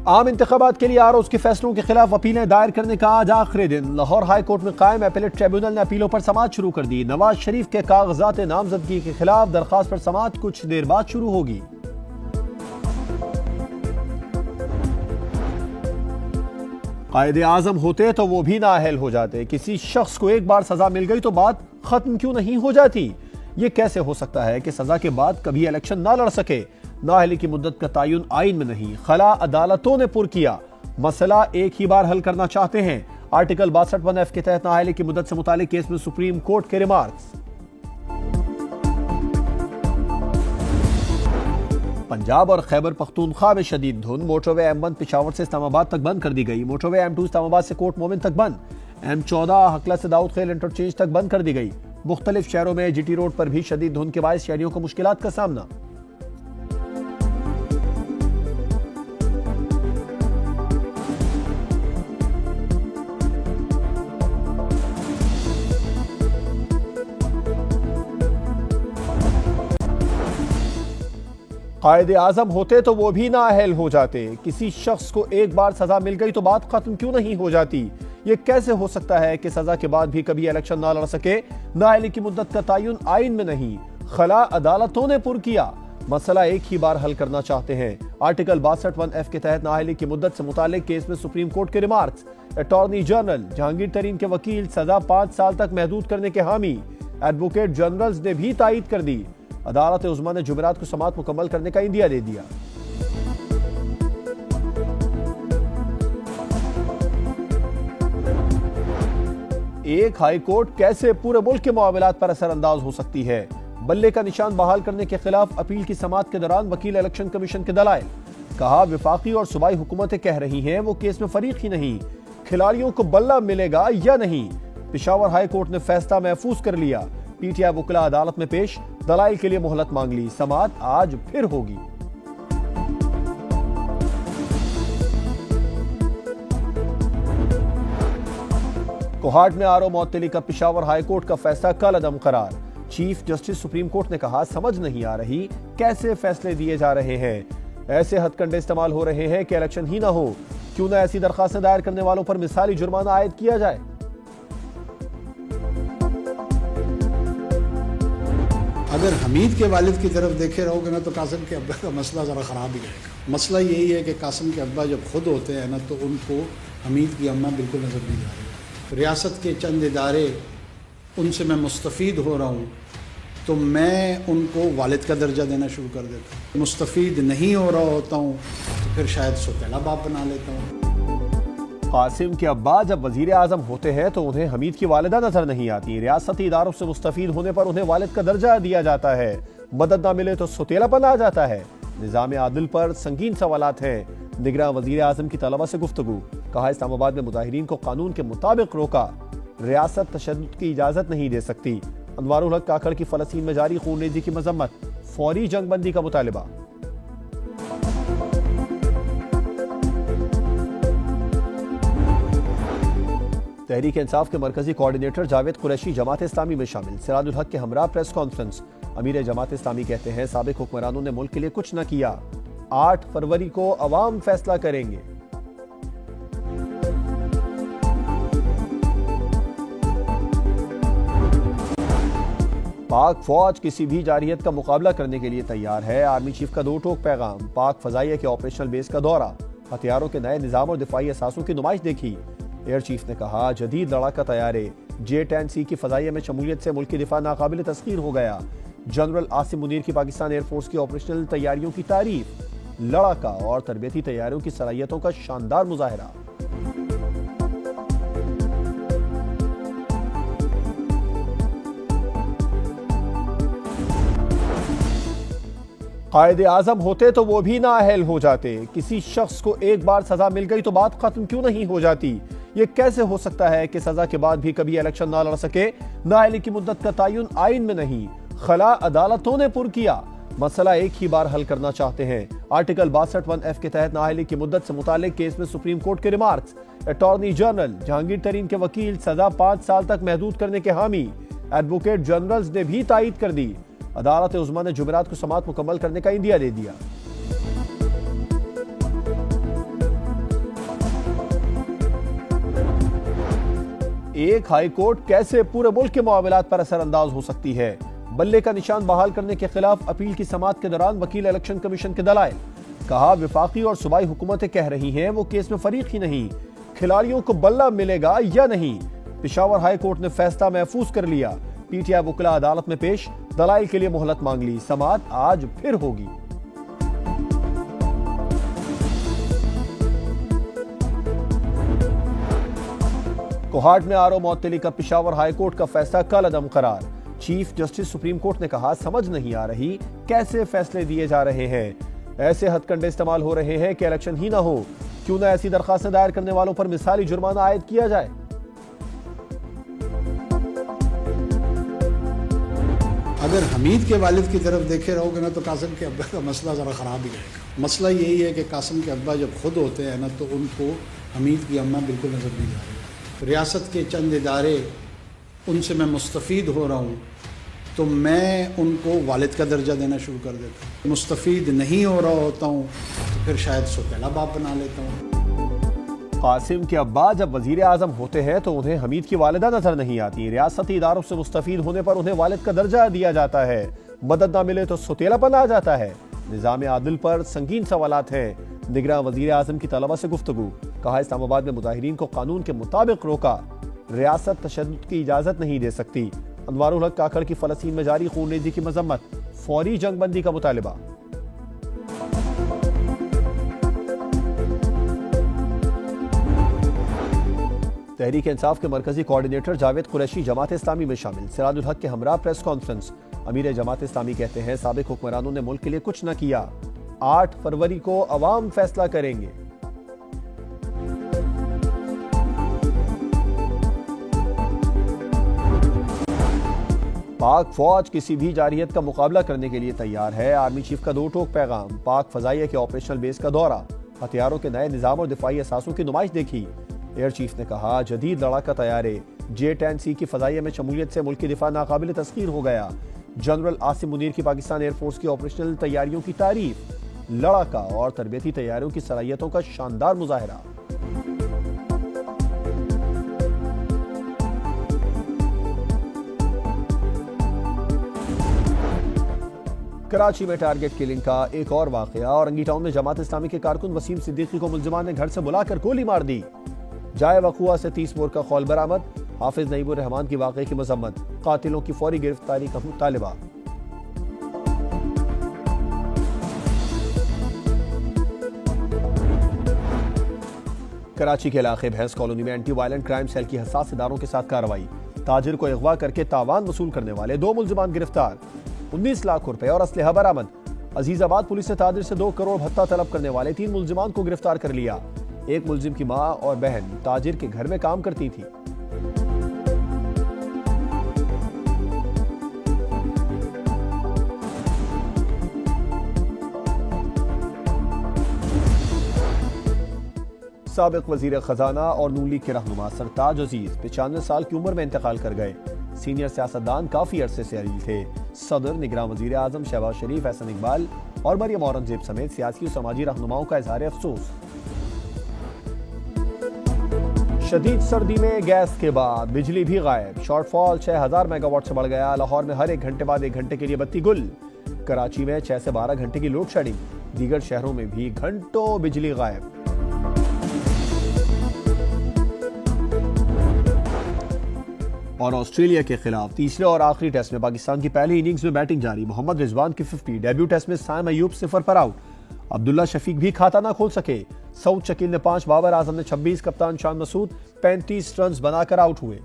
आम इंतखाबात के लिए आरओज़ के फैसलों के खिलाफ अपीलें दायर करने का आज आखिरी दिन। लाहौर हाई कोर्ट में कायम अपीलेट ट्रिब्यूनल ने अपीलों पर समाअत शुरू कर दी। नवाज शरीफ के कागजात नामजदगी के खिलाफ दरखास्त पर समाअत कुछ देर बाद शुरू होगी। कायदे आजम होते तो वो भी नाअहल हो जाते। किसी शख्स को एक बार सजा मिल गई तो बात खत्म क्यों नहीं हो जाती? ये कैसे हो सकता है कि सजा के बाद कभी इलेक्शन ना लड़ सके? नाअहली की मुद्दत का तयन आइन में नहीं, खला अदालतों ने पुर किया। मसला एक ही बार हल करना चाहते हैं। आर्टिकल 62(1)(f) के तहत नाअहली की मुद्दत से मुतालिक केस में सुप्रीम कोर्ट के रिमार्क्स। पंजाब और खैबर पख्तूनख्वा में शदीद धुंध। मोटरवे M1 पिशावर से इस्लामाबाद तक बंद कर दी गई। मोटरवे M2 इस्लामाबाद से कोट मोमिन तक बंद। M14 हकला से दाऊद खेल इंटरचेंज तक बंद कर दी गई। मुख्तलिफ शहरों में GT रोड पर भी शदीद धुंध के बायस शहरियों को मुश्किलात का सामना। कायदे आजम होते तो वो भी नाअहल हो जाते। किसी शख्स को एक बार सजा मिल गई तो बात खत्म क्यों नहीं हो जाती? ये कैसे हो सकता है कि सजा के बाद भी कभी इलेक्शन ना लड़ सके? नाअहली की मुद्दत का तयन आइन में नहीं, खला अदालतों ने पुर किया। मसला एक ही बार हल करना चाहते हैं। आर्टिकल 62(1)(f) के तहत नाअहली की मुद्दत से मुतालिक केस में सुप्रीम कोर्ट के रिमार्क्स। अटॉर्नी जनरल जहांगीर तरीन के वकील सजा 5 साल तक महदूद करने के हामी। एडवोकेट जनरल्स ने भी तायीद कर दी। अदालत उज़्मा ने जुमेरात को समाअत मुकम्मल करने का इंदिया दे दिया। एक हाई कोर्ट कैसे पूरे मुल्क के मामलात पर असरअंदाज हो सकती है? बल्ले का निशान बहाल करने के खिलाफ अपील की समाअत के दौरान वकील इलेक्शन कमीशन के दलाइल। कहा वफाकी और सूबाई हुकूमतें कह रही हैं वो केस में फरीक ही नहीं, खिलाड़ियों को बल्ला मिलेगा या नहीं। पिशावर हाई कोर्ट ने फैसला महफूज कर लिया। PTI वकीला अदालत में पेश, दलाइल के लिए मोहलत मांग ली। समाअत आज फिर होगी। कोहाट में आरओ मुअत्तली का पिशावर हाई कोर्ट का फैसला कल अदम करार। चीफ जस्टिस सुप्रीम कोर्ट ने कहा समझ नहीं आ रही कैसे फैसले दिए जा रहे हैं। ऐसे हथकंडे इस्तेमाल हो रहे हैं कि इलेक्शन ही ना हो। क्यों ना ऐसी दरखास्तें दायर करने वालों पर मिसाली जुर्माना आयद किया जाए। अगर हमीद के वालिद की तरफ देखे रहोगे ना तो कासिम के अब्बा का मसला ज़रा ख़राब ही रहेगा। मसला यही है कि कासिम के अब्बा जब खुद होते हैं ना तो उनको हमीद की अम्मा बिल्कुल नज़र नहीं आ रही। रियासत के चंद इदारे उनसे मैं मुस्तफ़ीद हो रहा हूँ तो मैं उनको वालिद का दर्जा देना शुरू कर देता हूँ। मुस्तफ़ीद नहीं हो रहा होता हूँ तो फिर शायद सौतेला बाप बना लेता हूँ। कासिम के अब्बा जब वजीर आजम होते हैं तो उन्हें हमीद की वालिदा नजर नहीं आती। रियासती इदारों से मुस्तफीद होने पर उन्हें वालिद का दर्जा दिया जाता है। मदद ना मिले तो सौतेलापन आ जाता है। निज़ाम आदिल पर संगीन सवालात हैं। निगरान वजीर आजम की तलबा से गुफ्तगू। कहा इस्लामाबाद में मुजाहिरीन को कानून के मुताबिक रोका। रियासत तशद्दुद की इजाजत नहीं दे सकती। अनवारुल हक काकड़ की फलस्तीन में जारी खूनरेजी की मजम्मत। फौरी जंगबंदी का मुतालबा। तहरीक इंसाफ के मरकजी कोऑर्डिनेटर जावेद कुरैशी जमात इस्लामी में शामिल। सिराजुल हक के हमरा प्रेस कॉन्फ्रेंस। अमीर जमात इस्लामी कहते हैं साबिक हुक्मरानों ने मुल्क के लिए कुछ न किया। 8 फरवरी को अवाम फैसला करेंगे। पाक फौज किसी भी जारियत का मुकाबला करने के लिए तैयार है। आर्मी चीफ का 2 टोक पैगाम। पाक फजाइया के ऑपरेशनल बेस का दौरा। हथियारों के नए निजाम और दिफाई असासों की नुमाइश देखी। एयर चीफ ने कहा जदीद लड़ाका तैयारे। J-10C की फजाइया में शमूलियत से मुल्क की दिफा नाकाबिल तस्खीर हो गया। जनरल आसिम मुनीर की पाकिस्तान एयरफोर्स की ऑपरेशनल तैयारियों की तारीफ। लड़ाका और तरबियती तैयारियों की सलाहियतों का शानदार मुजाहिरा। कायदे आजम होते तो वो भी नाअहल हो जाते। किसी शख्स को एक बार सजा मिल गई तो बात खत्म क्यों नहीं हो जाती? ये कैसे हो सकता है कि सजा के बाद भी कभी इलेक्शन ना लड़ सके? नाअहली की मुद्दत का तयन आइन में नहीं, खला अदालतों ने पुर किया। मसला एक ही बार हल करना चाहते हैं। आर्टिकल 62(1)(f) के तहत नाअहली की मुद्दत से मुतालिक केस में सुप्रीम कोर्ट के रिमार्क्स। अटॉर्नी जनरल जहांगीर तरीन के वकील सजा 5 साल तक महदूद करने के हामी। एडवोकेट जनरल्स ने भी तायीद कर दी। अदालत उज़्मा ने जुमेरात को समाअत मुकम्मल करने का इंदिया दे दिया। एक हाई कोर्ट कैसे पूरे मुल्क के मामलात पर असरअंदाज हो सकती है। बल्ले का निशान बहाल करने के खिलाफ अपील की समाअत के दौरान वकील इलेक्शन कमीशन के दलाइल। कहा विफाकी और सूबाई हुकूमतें कह रही हैं वो केस में फरीक ही नहीं, खिलाड़ियों को बल्ला मिलेगा या नहीं। पेशावर हाई कोर्ट ने फैसला महफूज कर लिया। पीटीआई वकीला अदालत में पेश, दलाइल के लिए मोहलत मांग ली। समाअत आज फिर होगी। कोहाट में आरओ मुअत्तली का पेशावर हाई कोर्ट का फैसला कल अदम करार। चीफ जस्टिस सुप्रीम कोर्ट ने कहा समझ नहीं आ रही कैसे फैसले दिए जा रहे हैं, ऐसे हथकंडे इस्तेमाल हो रहे हैं कि इलेक्शन ही ना हो। क्यों ना ऐसी दरखास्तें दायर करने वालों पर मिसाली जुर्माना आयद किया जाए। अगर हमीद के वालिद की तरफ देखे रहोगे ना तो कासिम के अब्बा का मसला ज़रा ख़राब ही रहेगा। मसला यही है कि कासिम के अब्बा जब खुद होते हैं ना तो उनको हमीद की अम्मा बिल्कुल नज़र नहीं आ रही। रियासत के चंद इदारे उनसे मैं मुस्तफ़ीद हो रहा हूँ तो मैं उनको वालिद का दर्जा देना शुरू कर देता हूँ। मुस्तफ़ीद नहीं हो रहा होता हूँ तो फिर शायद सौतेला बाप बना लेता हूँ। कासिम के अब्बा जब वजीर आजम होते हैं तो उन्हें हमीद की वालिदा नजर नहीं आती। रियासती इदारों से मुस्तफीद होने पर उन्हें वालिद का दर्जा दिया जाता है। मदद ना मिले तो सौतेलापन आ जाता है। निज़ाम आदिल पर संगीन सवालात हैं। निगरान वजीर आजम की तलबा से गुफ्तगू। कहा इस्लामाबाद में मुजाहिरीन को कानून के मुताबिक रोका। रियासत तशद्दुद की इजाजत नहीं दे सकती। अनवारुल हक काकड़ की फलस्तीन में जारी खूनरेजी की मजम्मत। फौरी जंगबंदी का मुतालिबा। तहरीक इंसाफ के मरकजी कोऑर्डिनेटर जावेद कुरैशी जमात इस्लामी में शामिल। सिराजुल हक के हमरा प्रेस कॉन्फ्रेंस। अमीर जमात इस्लामी कहते हैं साबिक हुक्मरानों ने मुल्क के लिए कुछ न किया। 8 फरवरी को अवाम फैसला करेंगे। पाक फौज किसी भी जारियत का मुकाबला करने के लिए तैयार है। आर्मी चीफ का 2 टोक पैगाम। पाक फजाइया के ऑपरेशनल बेस का दौरा। हथियारों के नए निजाम और दिफाई असासों की नुमाइश देखी। एयर चीफ ने कहा जदीद लड़ाका तैयारे। J-10C की फजाइया में शमूलियत से मुल्क की दिफा नाकाबिल तस्खीर हो गया। जनरल आसिम मुनीर की पाकिस्तान एयरफोर्स की ऑपरेशनल तैयारियों की तारीफ। लड़ाका और तरबियती तैयारियों की सलाहियतों का शानदार मुजाहिरा। कराची में टारगेट किलिंग का एक और वाकया। औरंगी टाउन में जमात इस्लामी के कारकुन वसीम सिद्दीकी को मुल्जिमान ने घर से बुलाकर गोली मार दी। जाए वकुआ से 30 बोर का खौल बरामद। हाफिज नईबुर रहमान की वाक़े की मजम्मत। कातिलों की फौरी गिरफ्तारी का मुतालिबा। कराची के इलाके भैंस कॉलोनी में एंटी वायलेंट क्राइम सेल की हसास इदारों के साथ कार्रवाई। ताजिर को अगवा करके तावान वसूल करने वाले 2 मुल्जिमान गिरफ्तार। 19 लाख रुपए और असलहा बरामद। अजीजाबाद पुलिस ने ताजिर से 2 करोड़ भत्ता तलब करने वाले 3 मुल्जिमान को गिरफ्तार कर लिया। एक मुल्जिम की मां और बहन ताजिर के घर में काम करती थी। साबिक वजीर खजाना और नून लीग के रहनुमा सरताज अजीज 95 साल की उम्र में इंतकाल कर गए। सीनियर सियासतदान काफी अरसे से अलील थे। सदर, निगरान वजीर आजम शहबाज शरीफ, एहसन इकबाल और मरियम औरंगजेब समेत सियासी और समाजी रहनुमाओं का इजहार अफसोस। शदीद सर्दी में गैस के बाद बिजली भी गायब। शॉर्टफॉल 6000 मेगावाट से बढ़ गया। लाहौर में हर 1 घंटे बाद 1 घंटे के लिए बत्ती गुल। कराची में 6 से 12 घंटे की लोड शेडिंग। दीगर शहरों में भी घंटों बिजली गायब। और ऑस्ट्रेलिया के खिलाफ तीसरे और आखिरी टेस्ट में पाकिस्तान की पहली इनिंग्स में बैटिंग जारी। मोहम्मद रिजवान की 50। डेब्यू टेस्ट में साइम अयूब 0 पर आउट। अब्दुल्ला शफीक भी खाता ना खोल सके। सऊद शकील ने 5, बाबर आजम ने 26, कप्तान शान मसूद 35 रन बनाकर आउट हुए।